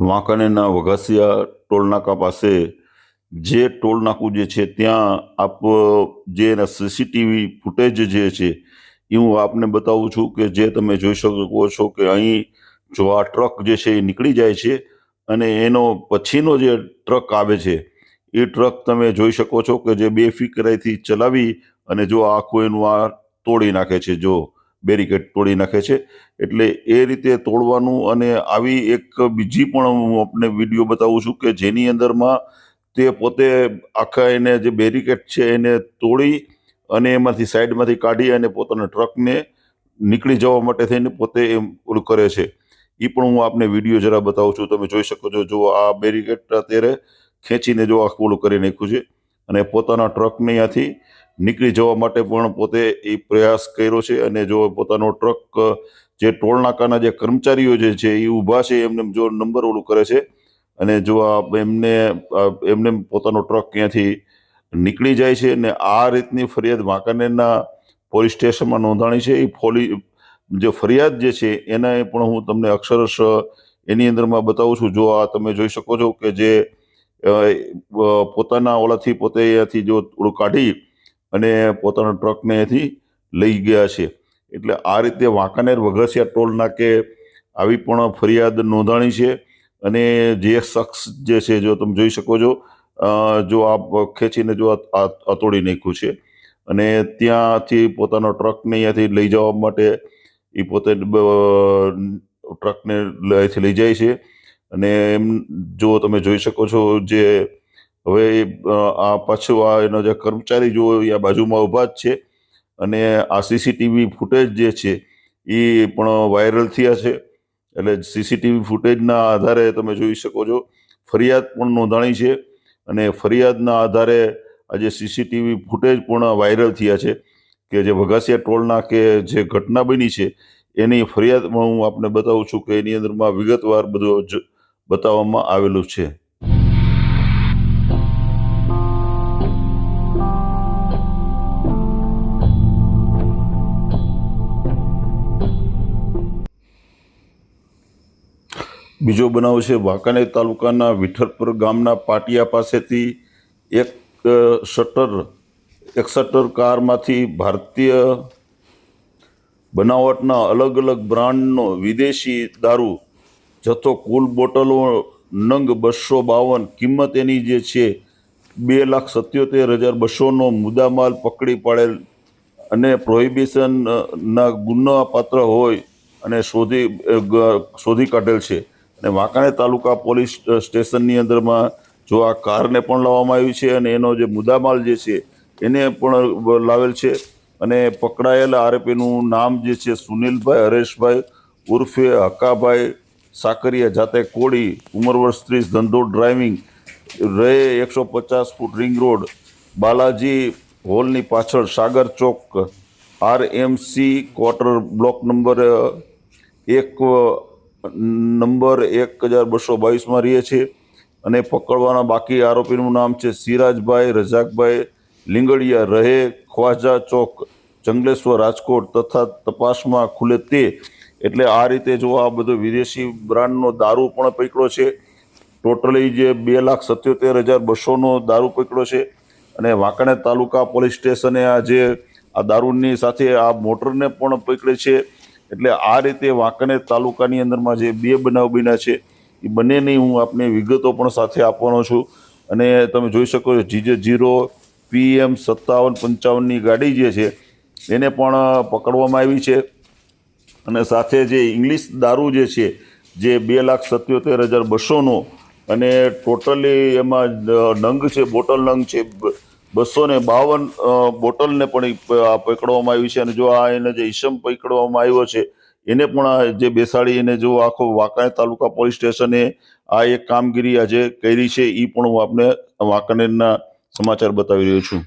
વાંકાનેરના વઘાસિયા ટોલનાકા પાસે જે ટોલનાકું જે છે ત્યાં આપ જે એના સીસીટીવી ફૂટેજ જે છે એ હું આપને બતાવું છું કે જે તમે જોઈ શકો છો કે અહીં જો આ ટ્રક જે છે એ નીકળી જાય છે અને એનો પછીનો જે ટ્રક આવે છે એ ટ્રક તમે જોઈ શકો છો કે જે બેફિકરાઈથી ચલાવી અને જો આખું એનું આ તોડી નાખે છે, જો બેરિકેડ તોડી નાખે છે. એટલે એ રીતે તોડવાનું અને આવી એક બીજી પણ હું આપને વિડીયો બતાવું છું કે જેની અંદરમાં તે પોતે આખા એને જે બેરિકેડ છે એને તોડી અને એમાંથી સાઈડમાંથી કાઢી અને પોતાના ટ્રકને નીકળી જવા માટે થઈને પોતે એમ ઓલું કરે છે. એ પણ હું આપને વિડીયો જરા બતાવું છું. તમે જોઈ શકો છો, જો આ બેરિકેડ અત્યારે ખેંચીને જો આખું ઓલું કરી નાખ્યું છે અને પોતાના ટ્રકને અહીંયાથી નીકળી જવા માટે પણ પોતે એ પ્રયાસ કર્યો છે. અને જો પોતાનો ટ્રક જે ટોલનાકાના જે કર્મચારીઓ જે છે એ ઊભા છે એમને જો નંબર ઓલું કરે છે અને જો આ એમને પોતાનો ટ્રક ત્યાંથી નીકળી જાય છે. ને આ રીતની ફરિયાદ વાંકાનેરના પોલીસ સ્ટેશનમાં નોંધાણી છે. એ જે ફરિયાદ જે છે એના પણ હું તમને અક્ષરશ એની અંદરમાં બતાવું છું. જો આ તમે જોઈ શકો છો કે જે પોતાના ઓલાથી પોતે અહીંયાથી જો થોડું કાઢી અને પોતાના ટ્રકને અહીંયાથી લઈ ગયા છે. એટલે આ રીતે વાંકાનેર વઘાસિયા ટોલ નાકે આવી પણ ફરિયાદ નોંધાણી છે. અને જે શખ્સ જે છે જો તમે જોઈ શકો છો, જો આ ખેંચીને જો આ તોડી નાખ્યું છે અને ત્યાંથી પોતાનો ટ્રકને અહીંયાથી લઈ જવા માટે એ પોતે ટ્રકને અહીંથી લઈ જાય છે. અને એમ જો તમે જોઈ શકો છો, જે હવે આ પાછું આ એનો જે કર્મચારી જો આ બાજુમાં ઊભા જ છે અને આ સીસીટીવી ફૂટેજ જે છે એ પણ વાયરલ થયા છે. એટલે સીસીટીવી ફૂટેજના આધારે તમે જોઈ શકો છો ફરિયાદ પણ નોંધાણી છે અને ફરિયાદના આધારે આજે સીસીટીવી ફૂટેજ પણ વાયરલ થયા છે કે જે વઘાસિયા ટોલના કે જે ઘટના બની છે એની ફરિયાદમાં હું આપને બતાવું છું કે એની અંદરમાં વિગતવાર બધું જ બતાવવામાં આવેલું છે. બીજો બનાવ છે વાંકાનેર તાલુકાના વિઠ્ઠલપુર ગામના પાટિયા પાસેથી એક શટર કારમાંથી ભારતીય બનાવટના અલગ અલગ બ્રાન્ડનો વિદેશી દારૂ જથ્થો કુલ બોટલો નંગ 252, કિંમત એની જે છે 2,77,200નો મુદ્દામાલ પકડી પાડેલ અને પ્રોહિબિશનના ગુનાપાત્ર હોય અને શોધી કાઢેલ છે. અને વાંકાનેર તાલુકા પોલીસ સ્ટેશનની અંદરમાં જો આ કારને પણ લાવવામાં આવી છે અને એનો જે મુદ્દામાલ જે છે એને પણ લાવેલ છે. અને પકડાયેલા આરોપીનું નામ જે છે સુનિલભાઈ હરેશભાઈ ઉર્ફે હકાભાઈ સાકરિયા, જાતે કોડી, ઉંમર વર્ષ 30, ધંધો ડ્રાઇવિંગ, રહે 150 ફૂટ રિંગ રોડ, બાલાજી હોલની પાછળ, સાગર ચોક, RMC ક્વાર્ટર, બ્લોક નંબર 1222માં રહે છે. અને પકડવાના બાકી આરોપીનું નામ છે સિરાજભાઈ રજાકભાઈ લીંગડિયા, રહે ખ્વાજા ચોક, જંગલેશ્વર, રાજકોટ તથા તપાસમાં ખુલે તે. એટલે આ રીતે જો આ બધો વિદેશી બ્રાન્ડનો દારૂ પણ પકડ્યો છે. ટોટલી જે 2,77,200નો દારૂ પકડ્યો છે. અને વાંકાનેર તાલુકા પોલીસ સ્ટેશને આ દારૂની સાથે આ મોટરને પણ પકડે છે. એટલે આ રીતે વાંકાનેર તાલુકાની અંદરમાં જે 2 બનાવ બન્યા છે એ બંનેની હું આપને વિગતો પણ સાથે આપવાનો છું. અને તમે જોઈ શકો છો GJ0 PM 5755ની ગાડી જે છે એને પણ પકડવામાં આવી છે. અને સાથે જે ઇંગ્લિશ દારૂ જે છે જે 2,77,200નો અને ટોટલી એમાં નંગ છે, બોટલ નંગ છે 252 બોટલને પણ પકડવામાં આવી છે. અને જો આ એને જે ઈસમ પકડવામાં આવ્યો છે એને પણ જે બેસાડી એને જો આખો વાંકાનેર તાલુકા પોલીસ સ્ટેશને આ એક કામગીરી આજે કરી છે એ પણ હું આપને વાંકાનેરના સમાચાર બતાવી રહ્યો છું.